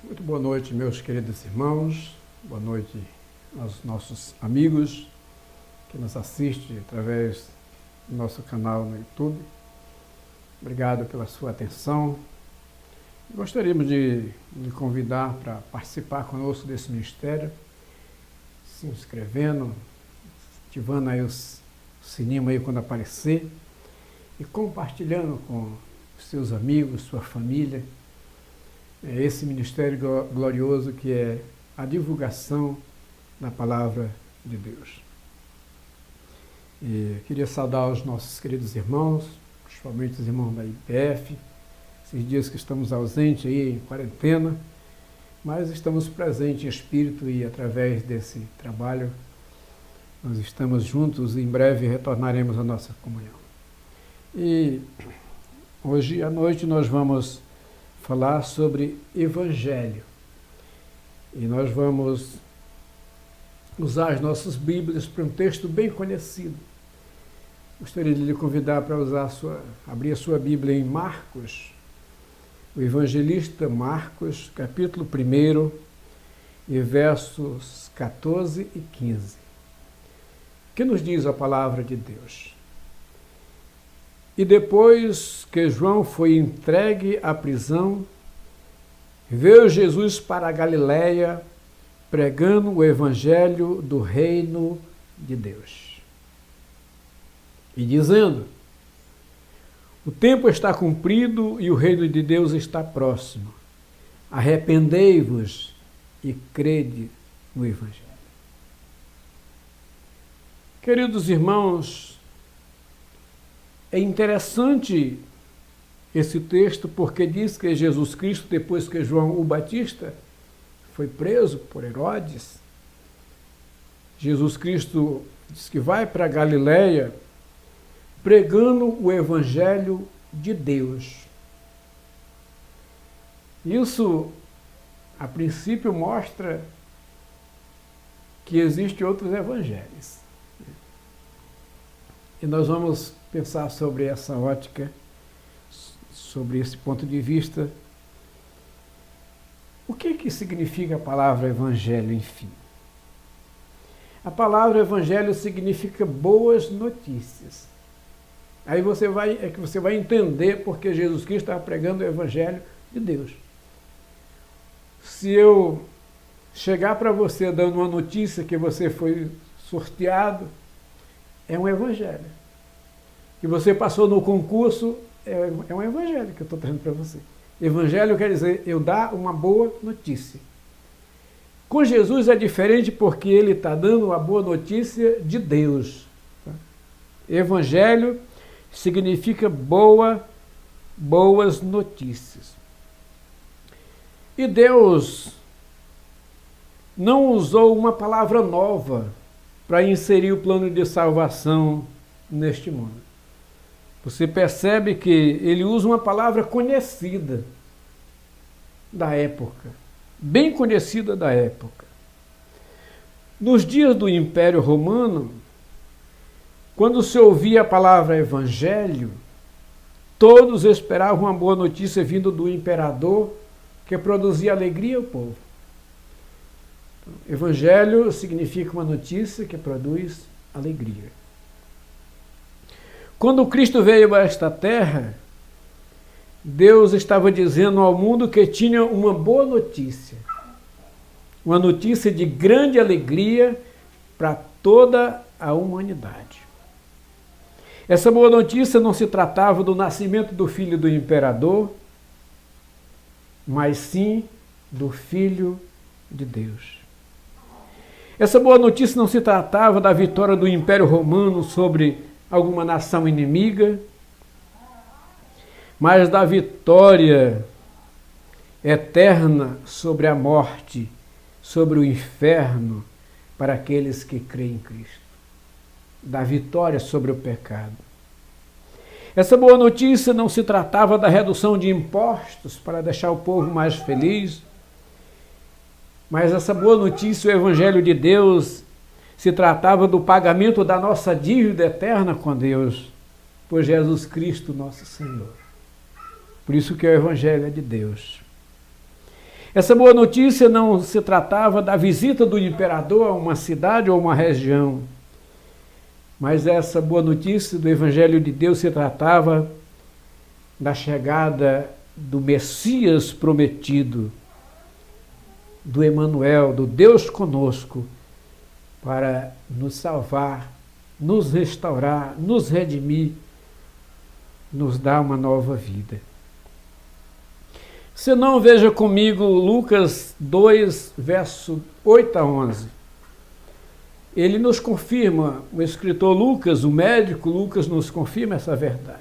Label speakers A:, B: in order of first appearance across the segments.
A: Muito boa noite, meus queridos irmãos. Boa noite aos nossos amigos que nos assistem através do nosso canal no YouTube. Obrigado pela sua atenção. Gostaríamos de lhe convidar para participar conosco desse ministério, se inscrevendo, ativando aí o sininho aí quando aparecer e compartilhando com seus amigos, sua família, esse ministério glorioso que é a divulgação da palavra de Deus. E queria saudar os nossos queridos irmãos, principalmente os irmãos da IPF, esses dias que estamos ausentes aí em quarentena, mas estamos presentes em espírito e através desse trabalho nós estamos juntos e em breve retornaremos à nossa comunhão. E hoje à noite nós vamos falar sobre Evangelho. E nós vamos usar as nossas Bíblias para um texto bem conhecido. Gostaria de lhe convidar para abrir a sua Bíblia em Marcos, o evangelista Marcos, capítulo 1, e versos 14 e 15. Que nos diz a palavra de Deus? E depois que João foi entregue à prisão, veio Jesus para a Galiléia, pregando o evangelho do reino de Deus. E dizendo: o tempo está cumprido e o reino de Deus está próximo. Arrependei-vos e crede no evangelho. Queridos irmãos, é interessante esse texto porque diz que Jesus Cristo, depois que João o Batista foi preso por Herodes, Jesus Cristo diz que vai para a Galiléia pregando o evangelho de Deus. Isso, a princípio, mostra que existem outros evangelhos. E nós vamos pensar sobre essa ótica, sobre esse ponto de vista. O que significa a palavra evangelho, enfim? A palavra evangelho significa boas notícias. Aí você vai entender porque Jesus Cristo estava pregando o evangelho de Deus. Se eu chegar para você dando uma notícia que você foi sorteado, é um evangelho. Que você passou no concurso, é um evangelho que eu estou trazendo para você. Evangelho quer dizer eu dar uma boa notícia. Com Jesus é diferente porque ele está dando uma boa notícia de Deus. Tá? Evangelho significa boas notícias. E Deus não usou uma palavra nova para inserir o plano de salvação neste mundo. Você percebe que ele usa uma palavra conhecida da época, bem conhecida da época. Nos dias do Império Romano, quando se ouvia a palavra evangelho, todos esperavam uma boa notícia vindo do imperador que produzia alegria ao povo. Evangelho significa uma notícia que produz alegria. Quando Cristo veio a esta terra, Deus estava dizendo ao mundo que tinha uma boa notícia. Uma notícia de grande alegria para toda a humanidade. Essa boa notícia não se tratava do nascimento do filho do imperador, mas sim do Filho de Deus. Essa boa notícia não se tratava da vitória do Império Romano sobre alguma nação inimiga, mas da vitória eterna sobre a morte, sobre o inferno, para aqueles que creem em Cristo. Da vitória sobre o pecado. Essa boa notícia não se tratava da redução de impostos para deixar o povo mais feliz, mas essa boa notícia, o Evangelho de Deus, se tratava do pagamento da nossa dívida eterna com Deus, por Jesus Cristo, nosso Senhor. Por isso que o Evangelho é de Deus. Essa boa notícia não se tratava da visita do imperador a uma cidade ou uma região, mas essa boa notícia do Evangelho de Deus se tratava da chegada do Messias prometido, do Emanuel, do Deus conosco, para nos salvar, nos restaurar, nos redimir, nos dar uma nova vida. Se não, veja comigo Lucas 2, verso 8 a 11. Ele nos confirma, o escritor Lucas, o médico Lucas, nos confirma essa verdade.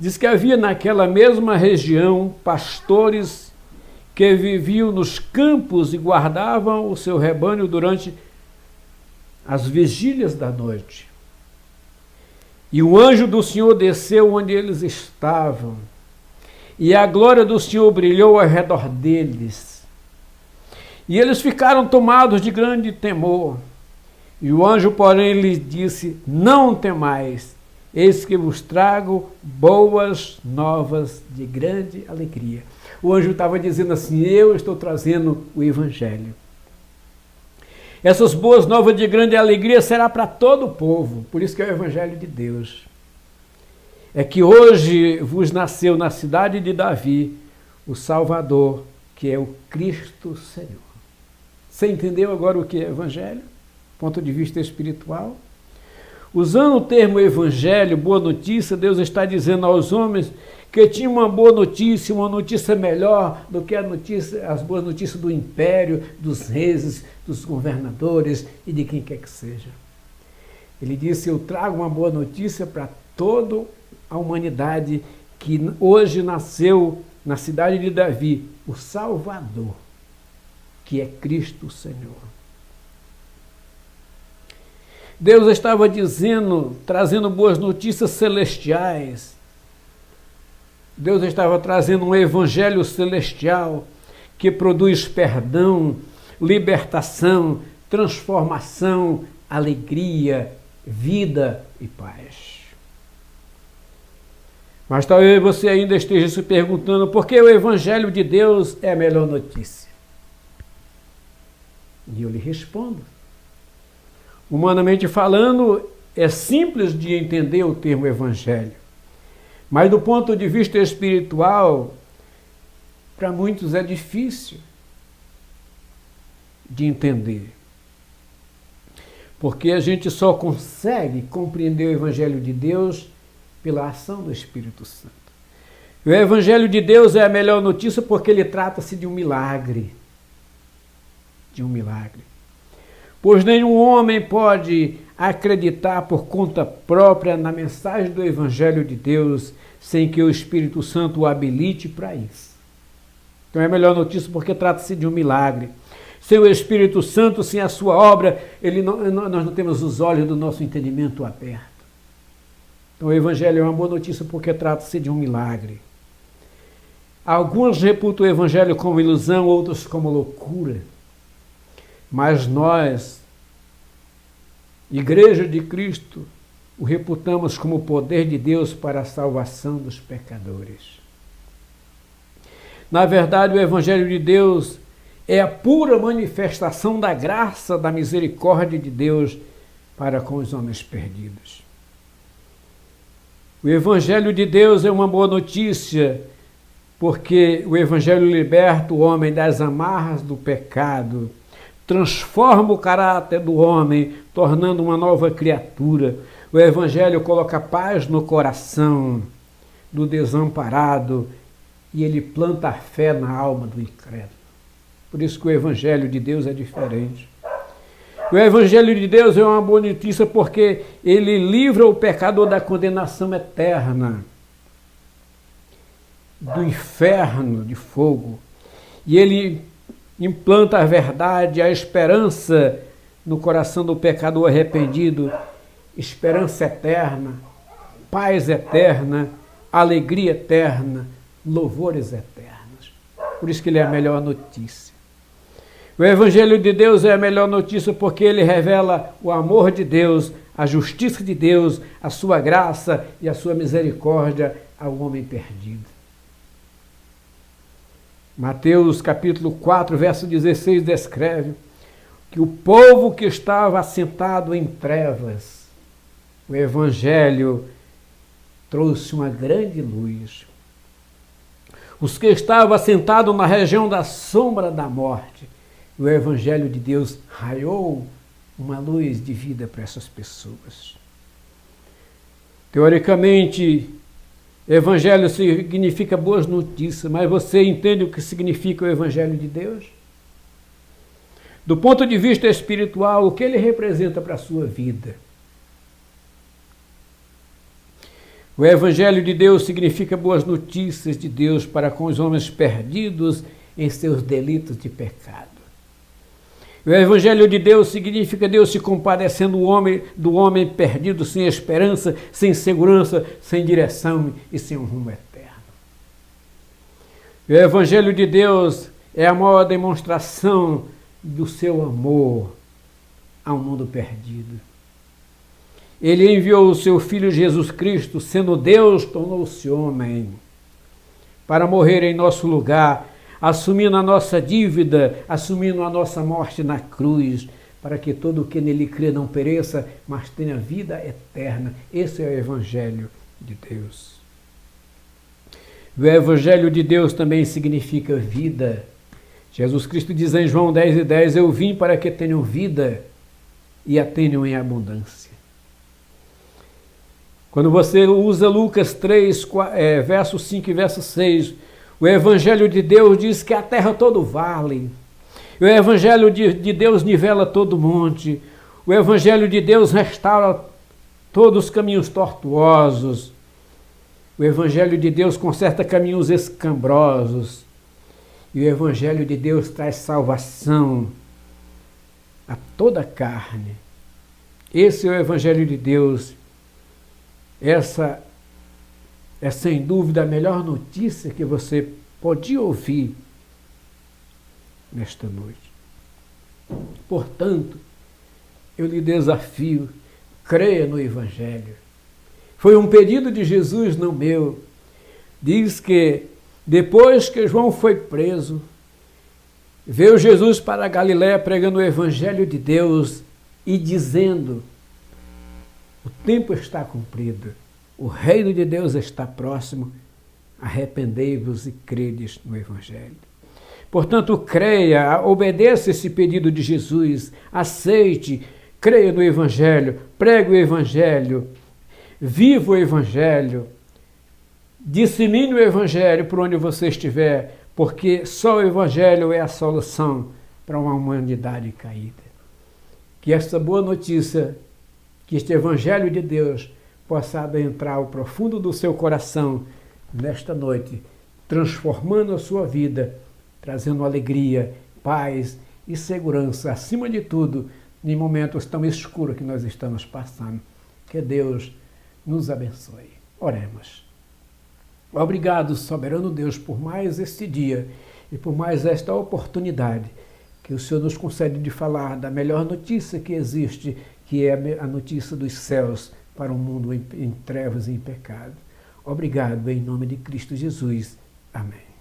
A: Diz que havia naquela mesma região pastores que viviam nos campos e guardavam o seu rebanho durante as vigílias da noite. E o anjo do Senhor desceu onde eles estavam, e a glória do Senhor brilhou ao redor deles. E eles ficaram tomados de grande temor. E o anjo, porém, lhes disse: não temais, eis que vos trago boas novas de grande alegria. O anjo estava dizendo assim: eu estou trazendo o Evangelho. Essas boas novas de grande alegria será para todo o povo, por isso que é o Evangelho de Deus. É que hoje vos nasceu na cidade de Davi o Salvador, que é o Cristo Senhor. Você entendeu agora o que é Evangelho? Ponto de vista espiritual? Usando o termo Evangelho, boa notícia, Deus está dizendo aos homens que tinha uma boa notícia, uma notícia melhor do que as boas notícias do império, dos reis, dos governadores e de quem quer que seja. Ele disse: eu trago uma boa notícia para toda a humanidade, que hoje nasceu na cidade de Davi o Salvador, que é Cristo Senhor. Deus estava dizendo, trazendo boas notícias celestiais. Deus estava trazendo um evangelho celestial que produz perdão, libertação, transformação, alegria, vida e paz. Mas talvez você ainda esteja se perguntando por que o evangelho de Deus é a melhor notícia. E eu lhe respondo. Humanamente falando, é simples de entender o termo evangelho. Mas do ponto de vista espiritual, para muitos é difícil de entender. Porque a gente só consegue compreender o Evangelho de Deus pela ação do Espírito Santo. O Evangelho de Deus é a melhor notícia porque ele trata-se de um milagre. De um milagre. Pois nenhum homem pode acreditar por conta própria na mensagem do Evangelho de Deus sem que o Espírito Santo o habilite para isso. Então é a melhor notícia porque trata-se de um milagre. Sem o Espírito Santo, sem a sua obra, nós não temos os olhos do nosso entendimento abertos. Então o Evangelho é uma boa notícia porque trata-se de um milagre. Alguns reputam o Evangelho como ilusão, outros como loucura. Mas nós, Igreja de Cristo, o reputamos como o poder de Deus para a salvação dos pecadores. Na verdade, o Evangelho de Deus é a pura manifestação da graça, da misericórdia de Deus para com os homens perdidos. O Evangelho de Deus é uma boa notícia, porque o Evangelho liberta o homem das amarras do pecado, transforma o caráter do homem, tornando uma nova criatura. O Evangelho coloca paz no coração do desamparado e ele planta a fé na alma do incrédulo. Por isso que o Evangelho de Deus é diferente. O Evangelho de Deus é uma boa notícia porque ele livra o pecador da condenação eterna, do inferno de fogo. E ele implanta a verdade, a esperança no coração do pecador arrependido, esperança eterna, paz eterna, alegria eterna, louvores eternos. Por isso que ele é a melhor notícia. O Evangelho de Deus é a melhor notícia porque ele revela o amor de Deus, a justiça de Deus, a sua graça e a sua misericórdia ao homem perdido. Mateus capítulo 4, verso 16 descreve que o povo que estava assentado em trevas, o Evangelho trouxe uma grande luz. Os que estavam assentados na região da sombra da morte, o Evangelho de Deus raiou uma luz de vida para essas pessoas. Teoricamente, Evangelho significa boas notícias, mas você entende o que significa o Evangelho de Deus? Do ponto de vista espiritual, o que ele representa para a sua vida? O Evangelho de Deus significa boas notícias de Deus para com os homens perdidos em seus delitos de pecado. O Evangelho de Deus significa Deus se compadecendo do homem perdido, sem esperança, sem segurança, sem direção e sem um rumo eterno. O Evangelho de Deus é a maior demonstração do seu amor ao mundo perdido. Ele enviou o seu Filho Jesus Cristo, sendo Deus, tornou-se homem, para morrer em nosso lugar, assumindo a nossa dívida, assumindo a nossa morte na cruz, para que todo o que nele crê não pereça, mas tenha vida eterna. Esse é o Evangelho de Deus. O Evangelho de Deus também significa vida. Jesus Cristo diz em João 10:10, eu vim para que tenham vida e a tenham em abundância. Quando você usa Lucas 3, verso 5 e verso 6, o Evangelho de Deus diz que a terra todo vale. O Evangelho de Deus nivela todo monte. O Evangelho de Deus restaura todos os caminhos tortuosos. O Evangelho de Deus conserta caminhos escabrosos. E o Evangelho de Deus traz salvação a toda a carne. Esse é o Evangelho de Deus. Essa é sem dúvida a melhor notícia que você podia ouvir nesta noite. Portanto, eu lhe desafio, creia no Evangelho. Foi um pedido de Jesus, não meu. Diz que depois que João foi preso, veio Jesus para a Galiléia pregando o Evangelho de Deus e dizendo: o tempo está cumprido, o reino de Deus está próximo, arrependei-vos e credes no Evangelho. Portanto, creia, obedeça esse pedido de Jesus, aceite, creia no Evangelho, pregue o Evangelho, viva o Evangelho, dissemine o Evangelho por onde você estiver, porque só o Evangelho é a solução para uma humanidade caída. Que esta boa notícia, que este Evangelho de Deus possa adentrar ao profundo do seu coração nesta noite, transformando a sua vida, trazendo alegria, paz e segurança, acima de tudo, em momentos tão escuros que nós estamos passando. Que Deus nos abençoe. Oremos. Obrigado, soberano Deus, por mais este dia e por mais esta oportunidade que o Senhor nos concede de falar da melhor notícia que existe, que é a notícia dos céus para um mundo em trevas e em pecado. Obrigado, em nome de Cristo Jesus. Amém.